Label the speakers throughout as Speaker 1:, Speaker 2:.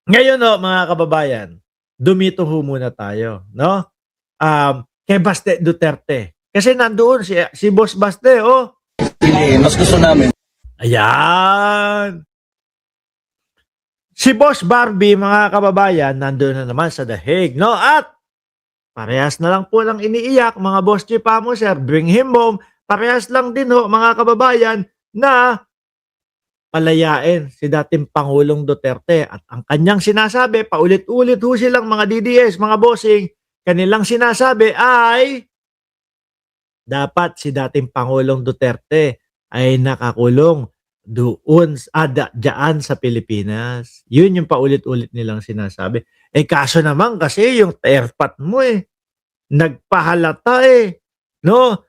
Speaker 1: Ngayon mga kababayan, dumito ho muna tayo, no? Kay Baste Duterte. Kasi nandoon si Boss Baste, oh.
Speaker 2: Piliin, mas gusto namin.
Speaker 1: Ayan. Si Boss Barbie, mga kababayan, nandoon na naman sa The Hague, no? At parehas na lang po lang iniiyak, mga Boss Chipamo, sir, bring him home. Parehas lang din ho, mga kababayan, na palayain si dating Pangulong Duterte. At ang kanyang sinasabi, paulit-ulit ho silang mga DDS, mga bossing, kanilang sinasabi ay dapat si dating Pangulong Duterte ay nakakulong doon dyan sa Pilipinas. Yun yung paulit-ulit nilang sinasabi. Kaso naman kasi yung airpat mo nagpahalata no?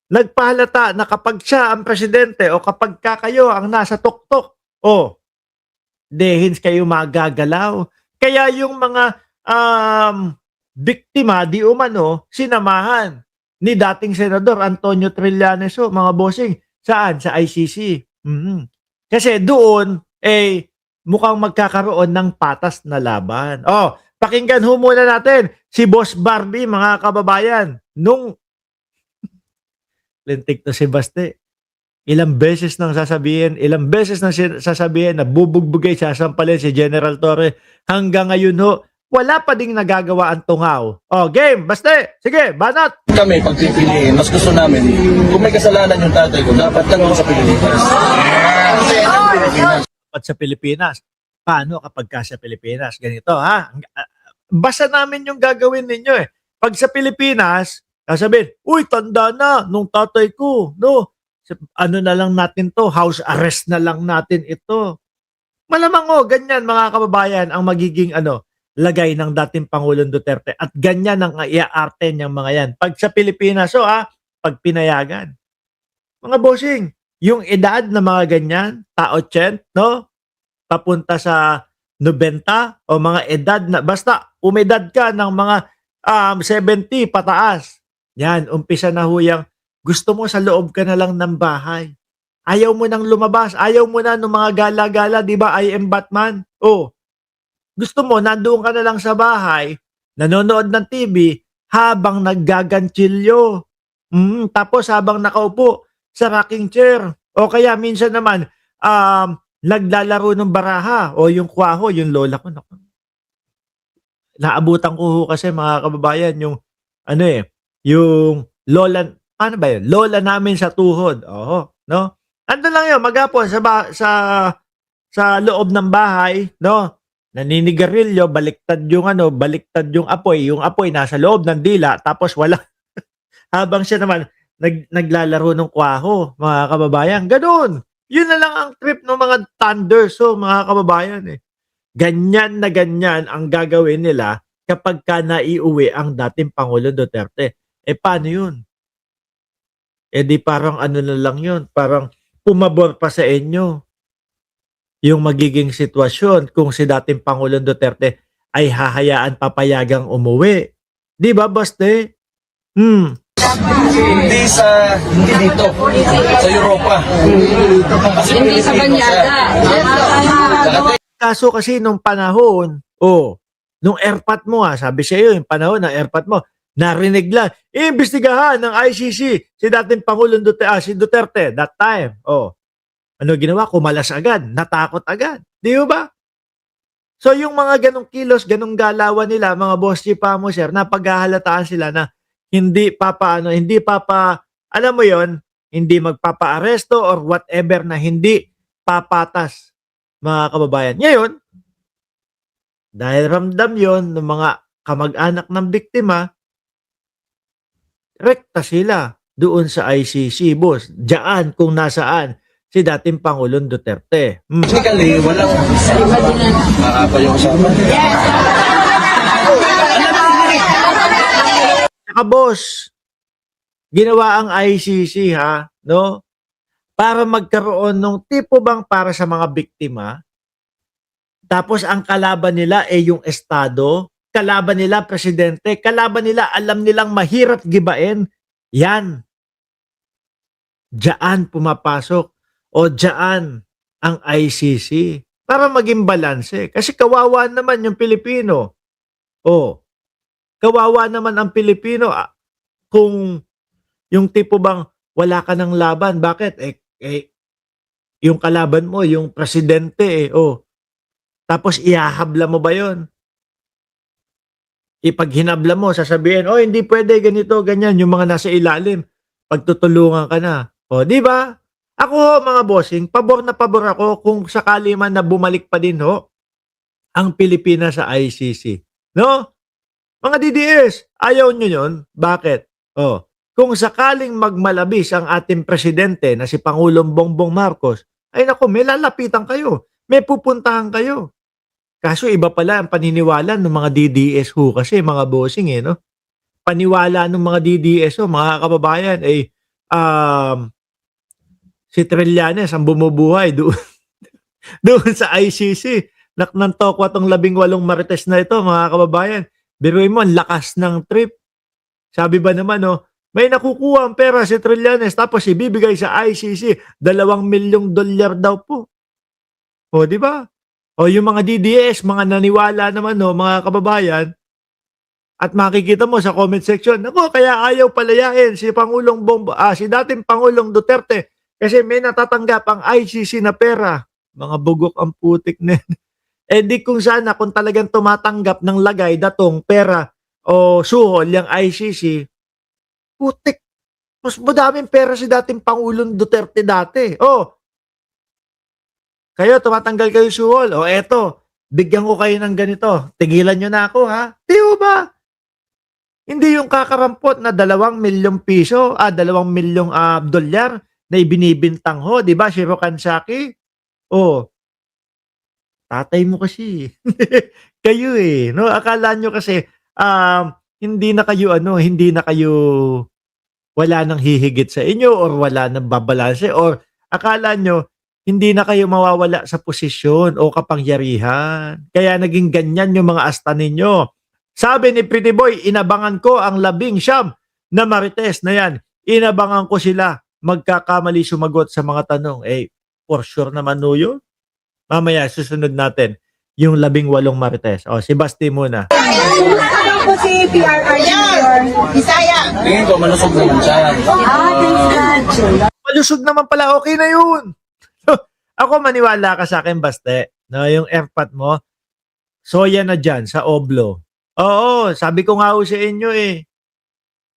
Speaker 1: Nagpahalata na kapag siya ang presidente o kapag kayo ang nasa tuktok, dehins kayo magagalaw. Kaya yung mga biktima di umano sinamahan ni dating Senador Antonio Trillanes, mga bossing. Saan? Sa ICC. Kasi doon, mukhang magkakaroon ng patas na laban. Pakinggan ho muna natin si Boss Barbie, mga kababayan. Nung lintik to si Baste, ilang beses nang sasabihin na bubugbugay, sasampalin si General Torre. Hanggang ngayon ho, wala pa ding nagagawa ang tungaw. Game, Baste, sige, banat.
Speaker 2: Kami, pagpipiliin, mas gusto namin, kung may kasalanan yung tatay ko, dapat lang sa Pilipinas.
Speaker 1: Dapat sa Pilipinas. Paano kapag ka sa Pilipinas? Ganito, ha? Basta namin yung gagawin ninyo Pag sa Pilipinas, sasabihin, uy, tanda na nung tatay ko, no? Ano na lang natin to, house arrest na lang natin ito. Malamang ganyan mga kababayan ang magiging lagay ng dating Pangulong Duterte at ganyan ang iaarte niyang mga yan. Pag sa Pilipinas, pag pinayagan. Mga bossing, yung edad na mga ganyan, tao tient, no? Papunta sa 90 o mga edad na, basta umedad ka ng mga 70 pataas. Yan, umpisa na huyang gusto mo sa loob ka na lang ng bahay. Ayaw mo nang lumabas. Ayaw mo na ng mga gala-gala, di ba? I am Batman. Gusto mo, nandoon ka na lang sa bahay, nanonood ng TV, habang naggagantsilyo. Tapos habang nakaupo sa rocking chair. O kaya minsan naman, naglalaro ng baraha o yung kwaho, yung lola ko. Naabutan ko ho kasi mga kababayan, yung yung lola, paano ba yun? Lola namin sa tuhod. No? Andun lang yun, maghapon sa loob ng bahay, no? Naninigarilyo, baliktad yung apoy. Yung apoy nasa loob ng dila, tapos wala. Habang siya naman, naglalaro ng kwaho, mga kababayan. Ganun. Yun na lang ang trip ng mga thunders, mga kababayan Ganyan na ganyan ang gagawin nila kapag ka naiuwi ang dating Pangulo Duterte. Paano yun? Di parang ano na lang yun, parang pumabor pa sa inyo yung magiging sitwasyon kung si dating Pangulong Duterte ay hahayaan papayagang umuwi. Di ba, Baste?
Speaker 2: Hindi dito, sa Europa.
Speaker 3: Hindi sa Banyaga.
Speaker 1: Kaso kasi nung panahon, nung airpat mo sabi sa iyo, yung panahon ng airpat mo, narinig lang, iimbestigahan ng ICC si dating Pangulong Duterte, si Duterte, that time. Ano ginawa? Kumalas agad, natakot agad. Di ba? So yung mga ganong kilos, ganong galawan nila, mga boss chipamo, sir, napaghahalataan sila na hindi alam mo yon, hindi magpapa-aresto or whatever na hindi papatas, mga kababayan. Ngayon, dahil ramdam yon ng mga kamag-anak ng biktima, rekta sila doon sa ICC, boss. Diyan kung nasaan si dating Pangulong Duterte.
Speaker 2: Technically, walang makapa yung usapan.
Speaker 1: Saka boss, ginawa ang ICC no? Para magkaroon ng tipo bang para sa mga biktima. Tapos ang kalaban nila yung Estado, kalaban nila presidente, kalaban nila alam nilang mahirap gibain. Yan. Diyan pumapasok o diyan ang ICC. para maging balanse. Kasi kawawa naman yung Pilipino. Oh, kawawa naman ang Pilipino kung yung tipo bang wala ka ng laban. Bakit? Yung kalaban mo, yung presidente oh. Tapos ihahabla mo ba yon? Ipag hinabla mo, sasabihin, oh, hindi pwede, ganito, ganyan, yung mga nasa ilalim, pagtutulungan ka na. O, di ba? Ako, mga bossing, pabor na pabor ako kung sakali man na bumalik pa din ang Pilipinas sa ICC. No? Mga DDS, ayaw nyo yun? Bakit? Oh, kung sakaling magmalabis ang ating presidente na si Pangulong Bongbong Marcos, ay nako, may lalapitan kayo. May pupuntahan kayo. Kaso iba pala ang paniniwala ng mga DDS kasi mga bossing no? Paniwala ng mga DDS mga kababayan si Trillanes ang bumubuhay doon, doon sa ICC. Naknantok tong 18 marites na ito mga kababayan. Biruin mo, ang lakas ng trip. Sabi ba naman may nakukuha ang pera si Trillanes tapos ibibigay sa ICC $2 milyong daw po. O, di ba? O yung mga DDS, mga naniwala naman mga kababayan, at makikita mo sa comment section, ako kaya ayaw palayain si si dating Pangulong Duterte kasi may natatanggap ang ICC na pera. Mga bugok ang putik na yan. Di kung sana kung talagang tumatanggap ng lagay datong pera o suhol yung ICC, putik. Mas madaming pera si dating Pangulong Duterte dati. Kayo, tumatanggal kayo suhol. Eto, bigyan ko kayo ng ganito. Tigilan nyo na ako, ha? Di ba? Hindi yung kakarampot na 2 milyong piso, 2 milyong dolyar na ibinibintang di ba, Shiro Kansaki? Tatay mo kasi. Kayo no? Akala nyo kasi, hindi na kayo, wala nang hihigit sa inyo or wala nang babalanse or akala nyo, hindi na kayo mawawala sa posisyon o kapangyarihan. Kaya naging ganyan yung mga asta ninyo. Sabi ni Pretty Boy, inabangan ko ang 19 na marites na yan. Inabangan ko sila magkakamali sumagot sa mga tanong. For sure naman yun. Mamaya, susunod natin yung 18 marites. Si Basti muna.
Speaker 3: Ano po si PRR Junior? Bisaya.
Speaker 2: Tingin ko, malusog naman siya.
Speaker 3: Thanks God.
Speaker 1: Malusog naman pala, okay na yun. Ako maniwala ka sa akin, Baste. Yung airpot mo, soya na dyan sa Oblo. Oo, sabi ko nga sa inyo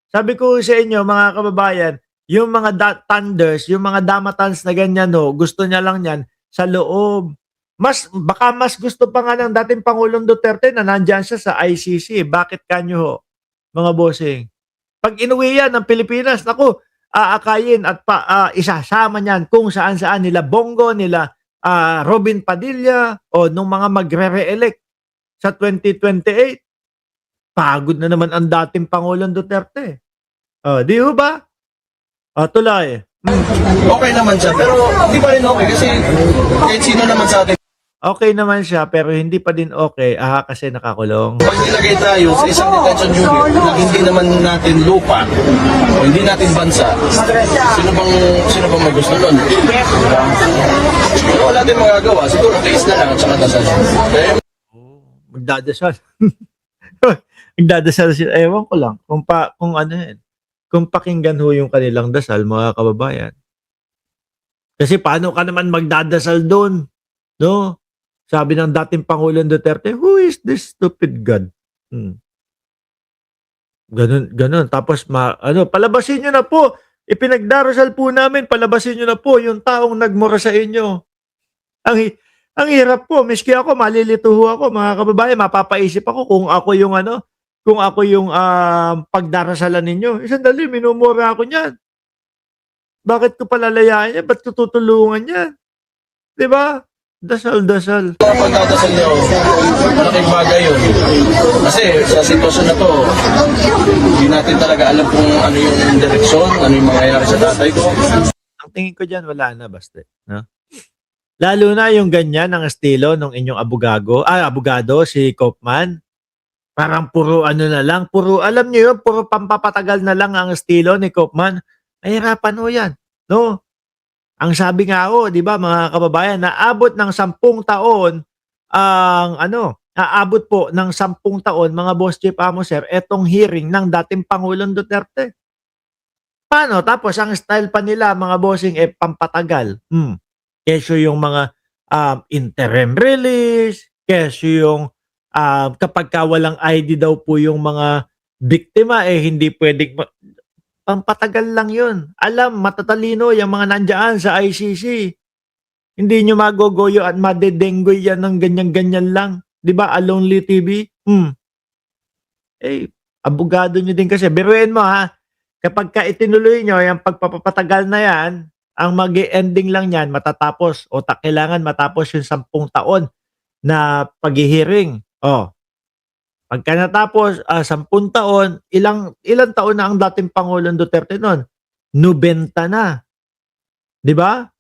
Speaker 1: Sabi ko sa inyo, mga kababayan, yung mga thunders, yung mga damatans na ganyan, gusto niya lang yan sa loob. Baka mas gusto pa nga ng dating Pangulong Duterte na nandyan siya sa ICC. Bakit kanyo, mga bossing? Pag inuwi yan ng Pilipinas, naku, aakayin at isasama niyan kung saan-saan nila Bongo, nila Robin Padilla o nung mga magre-re-elect sa 2028. Pagod na naman ang dating Pangulong Duterte. Di ba? Tuloy.
Speaker 2: Okay naman siya, pero hindi pa rin okay kasi kahit sino naman sa atin,
Speaker 1: Okay naman siya pero hindi pa din okay kasi nakakulong.
Speaker 2: pag nilagay tayo sa isang detention unit na hindi naman natin lupa o hindi natin bansa, sino bang may gusto nun? Wala tayong magagawa, siguro days na lang at saka dasal.
Speaker 1: Magdadasal. Magdadasal sila. Ewan ko lang kung ano yan. Kung pakinggan yung kanilang dasal, mga kababayan. Kasi paano ka naman magdadasal doon? No? Sabi ng dating Pangulong Duterte, who is this stupid God? Ganun. Tapos, palabasin nyo na po. Ipinagdarasal po namin, palabasin nyo na po yung taong nagmura sa inyo. Ang hirap po. Miski ako, malilito ako, mga kababayan. Mapapaisip ako kung ako yung pagdarasalan ninyo. Sandali, minumura ako niyan. Bakit ko palalayain yan? Ba't ko tutulungan yan? Diba? Dasal.
Speaker 2: Pagdadasal niyo, malaking bagay yun. Kasi sa sitwasyon na to, hindi natin talaga alam kung ano yung direksyon, ano yung mangyayari sa tatay ko.
Speaker 1: Ang tingin ko dyan, wala na, Baste. No? Lalo na yung ganyan ang estilo ng inyong abogado, si Kaufman. Parang puro na lang, alam niyo yun, puro pampapatagal na lang ang estilo ni Kaufman. Mahirapan yan. No? Ang sabi nga ho, 'di ba mga kababayan, naabot ng 10 taon ang aabot po ng 10 taon mga Boss Jeep Amo sir, etong hearing ng dating Pangulong Duterte. Paano? Tapos ang style pa nila mga bossing pampatagal. Kesyo yung mga interim release, kesyo yung kapagka walang ID daw po yung mga biktima hindi pwedeng pampatagal lang yun. Alam, matatalino yung mga nandiyan sa ICC. Hindi nyo magogoyo at madedenggoy yan ng ganyan-ganyan lang. Di ba? A Lonely TV. Abogado nyo din kasi. Biruin mo ha, kapag ka itinuloy nyo, yung pagpapatagal na yan, ang mag-ending lang yan, matatapos o kailangan matapos yung 10 taon na pag-hearing. Pagka natapos, 10 taon, ilang taon na ang dating Pangulong Duterte noon? 90 na. Di ba?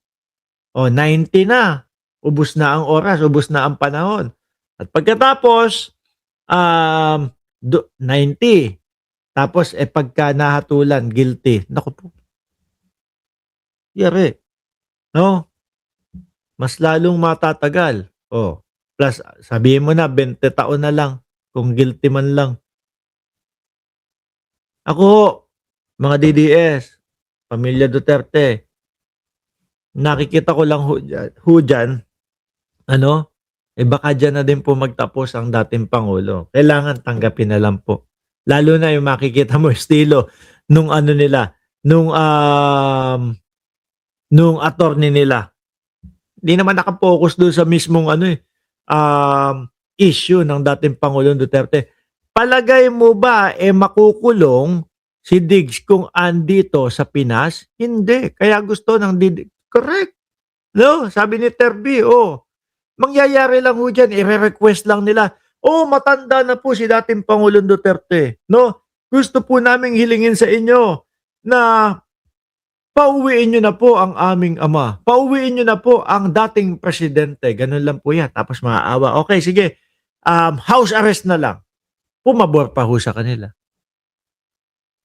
Speaker 1: 90 na. Ubus na ang oras, ubus na ang panahon. At pagkatapos, 90. Tapos, pagka nahatulan, guilty. Naku po. Yari. No? Mas lalong matatagal. Plus, sabihin mo na, 20 taon na lang. Kung guilty man lang. Ako, mga DDS, Pamilya Duterte, nakikita ko lang ho dyan, baka dyan na din po magtapos ang dating Pangulo. Kailangan tanggapin na lang po. Lalo na yung makikita mo estilo nung nung attorney nila. Hindi naman nakapokus doon sa mismong issue ng dating Pangulong Duterte. Palagay mo ba makukulong si Diggs kung andito sa Pinas? Hindi. Kaya gusto ng correct. No? Sabi ni Terby, mangyayari lang ho dyan, i-request lang nila. Matanda na po si dating Pangulong Duterte. No? Gusto po naming hilingin sa inyo na pauwiin nyo na po ang aming ama. Pauwiin nyo na po ang dating presidente. Ganun lang po yan. Tapos maaawa. Okay, sige. House arrest na lang. Pumabor pa ho sa kanila.